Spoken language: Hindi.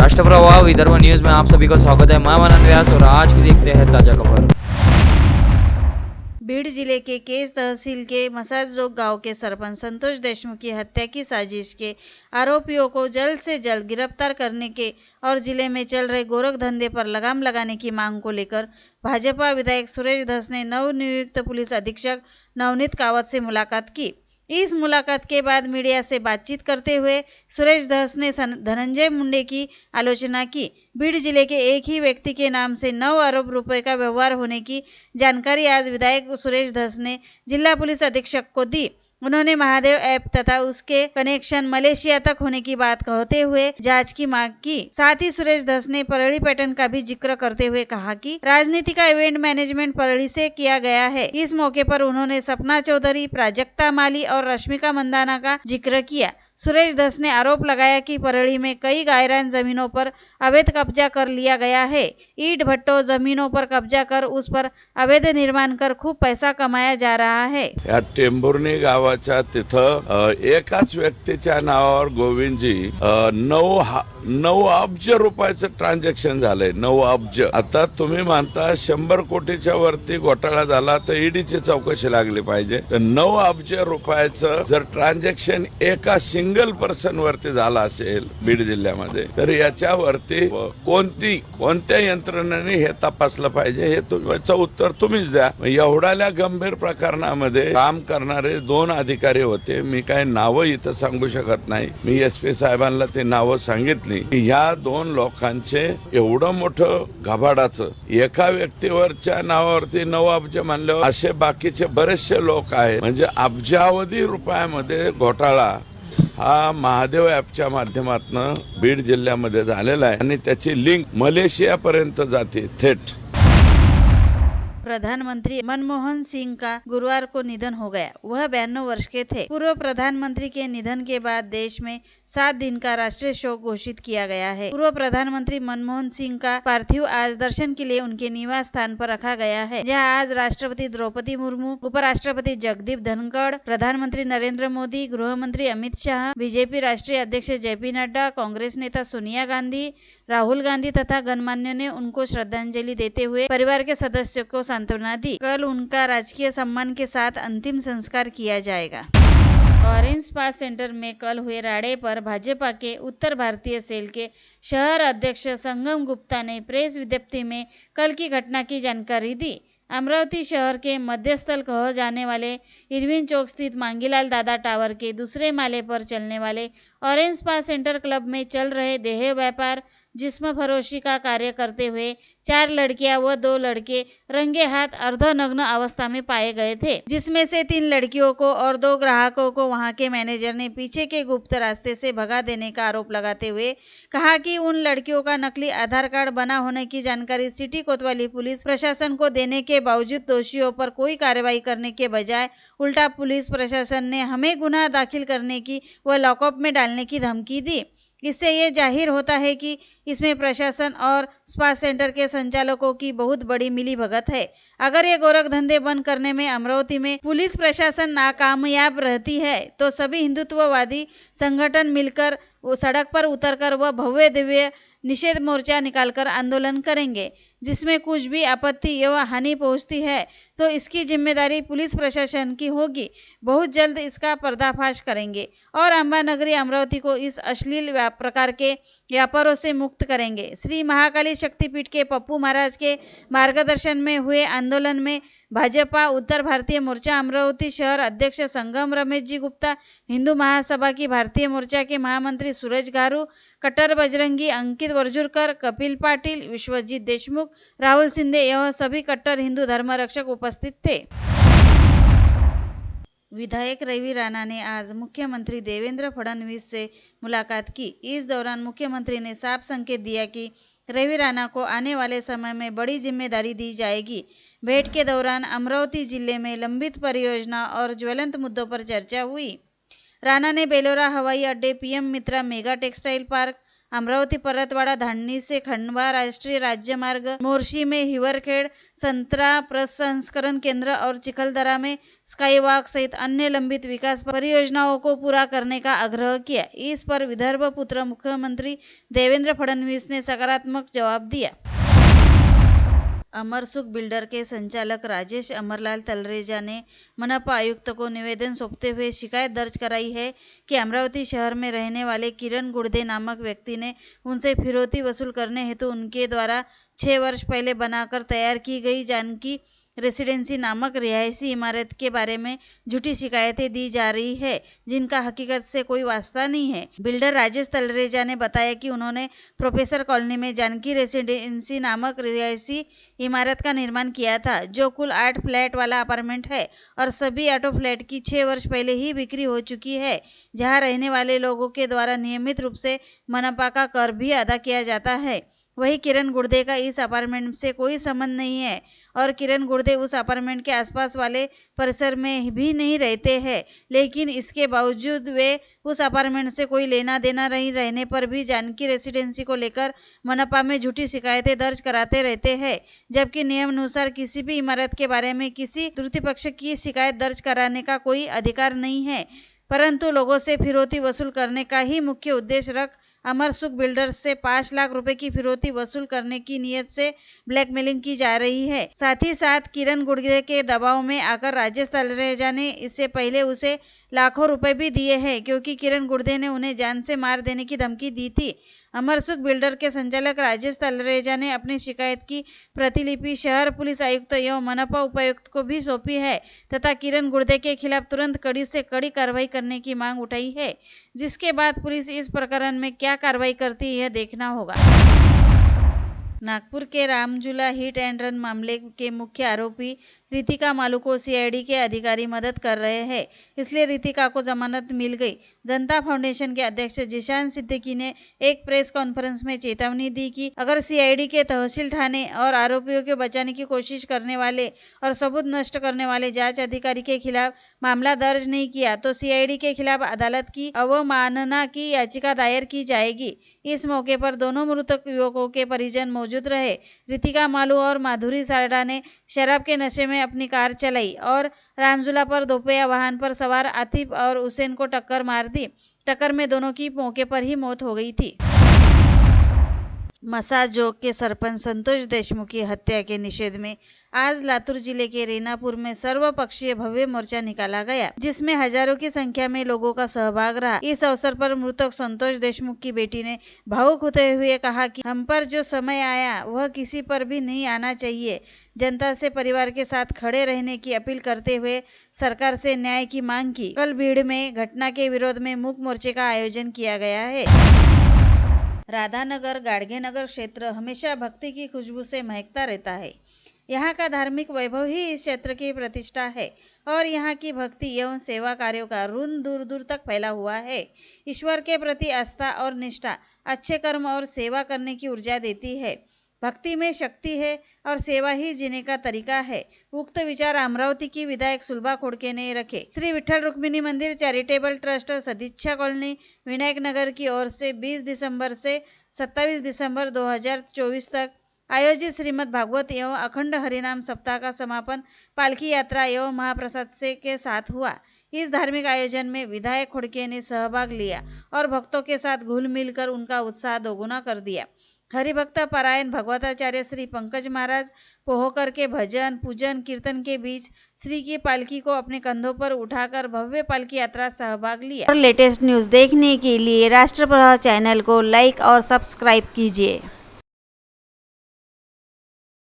राष्ट्रप्रवाह विदर्भ न्यूज में आप सभी का स्वागत है। मैं मनन व्यास और आज की देखते हैं ताजा खबर। भीड़ जिले के केस तहसील के मसाजजोग गांव के सरपंच संतोष देशमुख की हत्या की साजिश के आरोपियों को जल्द से जल्द गिरफ्तार करने के और जिले में चल रहे गोरख धंधे पर लगाम लगाने की मांग को लेकर भाजपा विधायक सुरेश धस ने नवनियुक्त पुलिस अधीक्षक नवनीत कावत से मुलाकात की। इस मुलाकात के बाद मीडिया से बातचीत करते हुए सुरेश धस ने धनंजय मुंडे की आलोचना की। भीड़ जिले के एक ही व्यक्ति के नाम से 9 अरब रुपए का व्यवहार होने की जानकारी आज विधायक सुरेश धस ने जिला पुलिस अधीक्षक को दी। उन्होंने महादेव ऐप तथा उसके कनेक्शन मलेशिया तक होने की बात कहते हुए जांच की मांग की। साथ ही सुरेश धस ने परली पैटर्न का भी जिक्र करते हुए कहा कि राजनीति का इवेंट मैनेजमेंट परली से किया गया है। इस मौके पर उन्होंने सपना चौधरी, प्राजक्ता माली और रश्मिका मंदाना का जिक्र किया। सुरेश धस ने आरोप लगाया कि परली में कई गायरान जमीनों पर अवैध कब्जा कर लिया गया है। ईट भट्टों जमीनों पर कब्जा कर उस पर अवैध निर्माण कर खूप पैसा कमाया जा रहा है। या टेंभुर्णी गावाच्या तिथं एकाच व्यक्तीच्या नावावर गोविंदजी 9 अब्ज रुपयाचं ट्रान्झॅक्शन झालंय। 9 अब्ज। आता तुम्ही म्हणता 100 कोटीच्या वरती घोटाळा झाला तर ईडीची चौकशी लागली पाहिजे। तर 9 अब्ज रुपयाचं जर ट्रान्झॅक्शन एका सिंगल पर्सन वरती झाला असेल बीड जिल्ह्यामध्ये तर याच्यावरती कोणत्या यंत्रणेने हे तपासलं पाहिजे हे तुमचं उत्तर तुम्हीच द्या। एवढ्या गंभीर प्रकरणामध्ये काम करणारे 2 अधिकारी होते। मी काय नावं इथं सांगू शकत नाही। मी एसपी साहेबांना ते नावं सांगितली। या 2 लोकांचे एवढं मोठं घबाडाचं एका व्यक्तीवरच्या नावावरती 9 अब्ज म्हणल्यावर असे बाकीचे बरेचसे लोक आहेत। म्हणजे अब्जावधी रुपयामध्ये घोटाळा हा महादेव ॲपच्या माध्यमातून बीड जिल्ह्यामध्ये झालेला आहे आणि त्याची लिंक मलेशियापर्यंत जाते थेट। प्रधानमंत्री मनमोहन सिंह का गुरुवार को निधन हो गया। वह 92 वर्ष के थे। पूर्व प्रधानमंत्री के निधन के बाद देश में 7 दिन का राष्ट्रीय शोक घोषित किया गया है। पूर्व प्रधानमंत्री मनमोहन सिंह का पार्थिव आज दर्शन के लिए उनके निवास स्थान पर रखा गया है, जहां आज राष्ट्रपति द्रौपदी मुर्मू, उपराष्ट्रपति जगदीप धनखड़, प्रधानमंत्री नरेंद्र मोदी, गृह मंत्री अमित शाह, बीजेपी राष्ट्रीय अध्यक्ष जेपी नड्डा, कांग्रेस नेता सोनिया गांधी, राहुल गांधी तथा गणमान्य ने उनको श्रद्धांजलि देते हुए परिवार के सदस्यों को सांत्वना दी। कल उनका राजकीय सम्मान के साथ अंतिम संस्कार किया जाएगा। ऑरेंज स्पा सेंटर में कल हुए राड़े पर भाजपा के उत्तर भारतीय सेल के शहर अध्यक्ष संगम गुप्ता ने प्रेस विज्ञप्ति में कल की घटना की जानकारी दी। अमरावती शहर के मध्यस्थल कहे जाने वाले इरविन चौक स्थित मांगीलाल दादा टावर के दूसरे माले पर चलने वाले ऑरेंज स्पा सेंटर क्लब में चल रहे देह व्यापार जिस्म फरोशी का कार्य करते हुए 4 लड़कियां व 2 लड़के रंगे हाथ अर्धनग्न अवस्था में पाए गए थे, जिसमें से 3 लड़कियों को और 2 ग्राहकों को वहां के मैनेजर ने पीछे के गुप्त रास्ते से भगा देने का आरोप लगाते हुए कहा कि उन लड़कियों का नकली आधार कार्ड बना होने की जानकारी सिटी कोतवाली पुलिस प्रशासन को देने के बावजूद दोषियों पर कोई कार्रवाई करने के बजाय उल्टा पुलिस प्रशासन ने हमें गुनाह दाखिल करने की व लॉकअप में डालने की धमकी दी। इससे ये जाहिर होता है कि इसमें प्रशासन और स्पा सेंटर के संचालकों की बहुत बड़ी मिलीभगत है। अगर ये गोरख धंधे बंद करने में अमरावती में पुलिस प्रशासन नाकामयाब रहती है तो सभी हिंदुत्ववादी संगठन मिलकर सड़क पर उतरकर वह भव्य दिव्य निषेध मोर्चा निकालकर आंदोलन करेंगे। जिसमें कुछ भी आपत्ति एवं हानि पहुंचती है तो इसकी जिम्मेदारी पुलिस प्रशासन की होगी। बहुत जल्द इसका पर्दाफाश करेंगे और अंबा नगरी अमरावती को इस अश्लील प्रकार के व्यापारों से मुक्त करेंगे। श्री महाकाली शक्तिपीठ के पप्पू महाराज के मार्गदर्शन में हुए आंदोलन में भाजपा उत्तर भारतीय मोर्चा अमरावती शहर अध्यक्ष संगम रमेश जी गुप्ता, हिंदू महासभा की भारतीय मोर्चा के महामंत्री सूरज गारू, कट्टर बजरंगी अंकित वर्जुरकर, कपिल पाटिल, विश्वजीत देशमुख, राहुल सिंधे एवं सभी कट्टर हिंदू धर्म रक्षक उपस्थित थे। विधायक रवि राणा ने आज मुख्यमंत्री देवेंद्र फडणवीस से मुलाकात की। इस दौरान मुख्यमंत्री ने साफ संकेत दिया कि रवि राणा को आने वाले समय में बड़ी जिम्मेदारी दी जाएगी। भेंट के दौरान अमरावती जिले में लंबित परियोजना और ज्वलंत मुद्दों पर चर्चा हुई। राणा ने बेलोरा हवाई अड्डे, PM MITRA mega textile park, Amravati Paratwada Dharni से खंडवा राष्ट्रीय राज्यमार्ग, मोर्शी में हिवरखेड़ संतरा प्रसंस्करण केंद्र और चिखलदरा में स्काई वॉक सहित अन्य लंबित विकास परियोजनाओं को पूरा करने का आग्रह किया। इस पर विदर्भ पुत्र मुख्यमंत्री देवेंद्र फडणवीस ने सकारात्मक जवाब दिया। अमरसुख बिल्डर के संचालक राजेश अमरलाल तलरेजा ने मनपा आयुक्त को निवेदन सौंपते हुए शिकायत दर्ज कराई है कि अमरावती शहर में रहने वाले किरण गुड़दे नामक व्यक्ति ने उनसे फिरौती वसूल करने हेतु उनके द्वारा 6 वर्ष पहले बनाकर तैयार की गई जानकी रेसिडेंसी नामक रिहायशी इमारत के बारे में झूठी शिकायतें दी जा रही है, जिनका हकीकत से कोई वास्ता नहीं है। बिल्डर राजेश तलरेजा ने बताया कि उन्होंने प्रोफेसर कॉलोनी में जानकी रेसिडेंसी नामक रिहायशी इमारत का निर्माण किया था, जो कुल 8 फ्लैट वाला अपार्टमेंट है और सभी 8 फ्लैट की 6 वर्ष पहले ही बिक्री हो चुकी है, जहां रहने वाले लोगों के द्वारा नियमित रूप से मनपा का कर भी अदा किया जाता है। वही किरण गुड़दे का इस अपार्टमेंट से कोई संबंध नहीं है और किरण गुड़दे उस अपार्टमेंट के आसपास वाले परिसर में भी नहीं रहते हैं, लेकिन इसके बावजूद वे उस अपार्टमेंट से कोई लेना देना नहीं रहने पर भी जानकी रेसिडेंसी को लेकर मनपा में झूठी शिकायतें दर्ज कराते रहते हैं, जबकि नियम अनुसार किसी भी इमारत के बारे में किसी तृतीय पक्ष की शिकायत दर्ज कराने का कोई अधिकार नहीं है, परंतु लोगों से फिरौती वसूल करने का ही मुख्य उद्देश्य रख अमरसुख बिल्डर्स से 5 लाख रुपए की फिरौती वसूल करने की नीयत से ब्लैकमेलिंग की जा रही है। साथ ही साथ किरण गुड़दे के दबाव में आकर राजेश तलरेजा ने इससे पहले उसे लाखों रुपए भी दिए हैं, क्योंकि किरण गुड़दे ने उन्हें जान से मार देने की धमकी दी थी। अमरसुख बिल्डर के संचालक राजेश तलरेजा ने अपनी शिकायत की प्रतिलिपि शहर पुलिस आयुक्त एवं मनपा उपायुक्त को भी सौंपी है तथा किरण गुड़दे के खिलाफ तुरंत कड़ी से कड़ी कार्रवाई करने की मांग उठाई है, जिसके बाद पुलिस इस प्रकरण में क्या कार्रवाई करती है, यह देखना होगा। नागपुर के रामझूला हिट एंड रन मामले के मुख्य आरोपी रितिका मालू को सीआईडी के अधिकारी मदद कर रहे हैं, इसलिए रितिका को जमानत मिल गई। जनता फाउंडेशन के अध्यक्ष जिशान सिद्दीकी ने एक प्रेस कॉन्फ्रेंस में चेतावनी दी कि अगर सीआईडी के तहसील थाने और आरोपियों को बचाने की कोशिश करने वाले और सबूत नष्ट करने वाले जांच अधिकारी के खिलाफ मामला दर्ज नहीं किया तो सीआईडी के खिलाफ अदालत की अवमानना की याचिका दायर की जाएगी। इस मौके पर दोनों मृतक युवकों के परिजन मौजूद रहे। रितिका मालू और माधुरी सारडा ने शराब के नशे में अपनी कार चलाई और रामझूला पर दोपहिया वाहन पर सवार आतिफ और हुसैन को टक्कर मार दी। टक्कर में दोनों की मौके पर ही मौत हो गई थी। मसाजोग के सरपंच संतोष देशमुख की हत्या के निषेध में आज लातूर जिले के रेनापुर में सर्वपक्षीय भव्य मोर्चा निकाला गया, जिसमें हजारों की संख्या में लोगों का सहभाग रहा। इस अवसर पर मृतक संतोष देशमुख की बेटी ने भावुक होते हुए कहा कि हम पर जो समय आया वह किसी पर भी नहीं आना चाहिए। जनता से परिवार के साथ खड़े रहने की अपील करते हुए सरकार से न्याय की मांग की। कल भीड़ में घटना के विरोध में मूक मोर्चे का आयोजन किया गया है। राधानगर गाड़गेनगर क्षेत्र हमेशा भक्ति की खुशबू से महकता रहता है। यहाँ का धार्मिक वैभव ही इस क्षेत्र की प्रतिष्ठा है और यहाँ की भक्ति एवं सेवा कार्यों का ऋण दूर दूर तक फैला हुआ है। ईश्वर के प्रति आस्था और निष्ठा अच्छे कर्म और सेवा करने की ऊर्जा देती है। भक्ति में शक्ति है और सेवा ही जीने का तरीका है। उक्त विचार अमरावती की विधायक सुलभा खोड़के ने रखे। श्री विठ्ठल रुक्मिणी मंदिर चैरिटेबल ट्रस्ट सदिच्छा कॉलोनी विनायक नगर की ओर से 20 दिसंबर से 27 दिसंबर 2024 तक आयोजित श्रीमद् भागवत एवं अखंड हरिनाम सप्ताह का समापन पालकी यात्रा एवं महाप्रसाद से के साथ हुआ। इस धार्मिक आयोजन में विधायक खोड़के ने सहभाग लिया और भक्तों के साथ घुल मिलकर उनका उत्साह दोगुना कर दिया। हरिभक्त पारायण भगवताचार्य श्री पंकज महाराज पोहोकर के भजन पूजन कीर्तन के बीच श्री की पालकी को अपने कंधों पर उठाकर भव्य पालकी यात्रा सहभाग लिया। और लेटेस्ट न्यूज देखने के लिए राष्ट्रप्रवाह चैनल को लाइक और सब्सक्राइब कीजिए।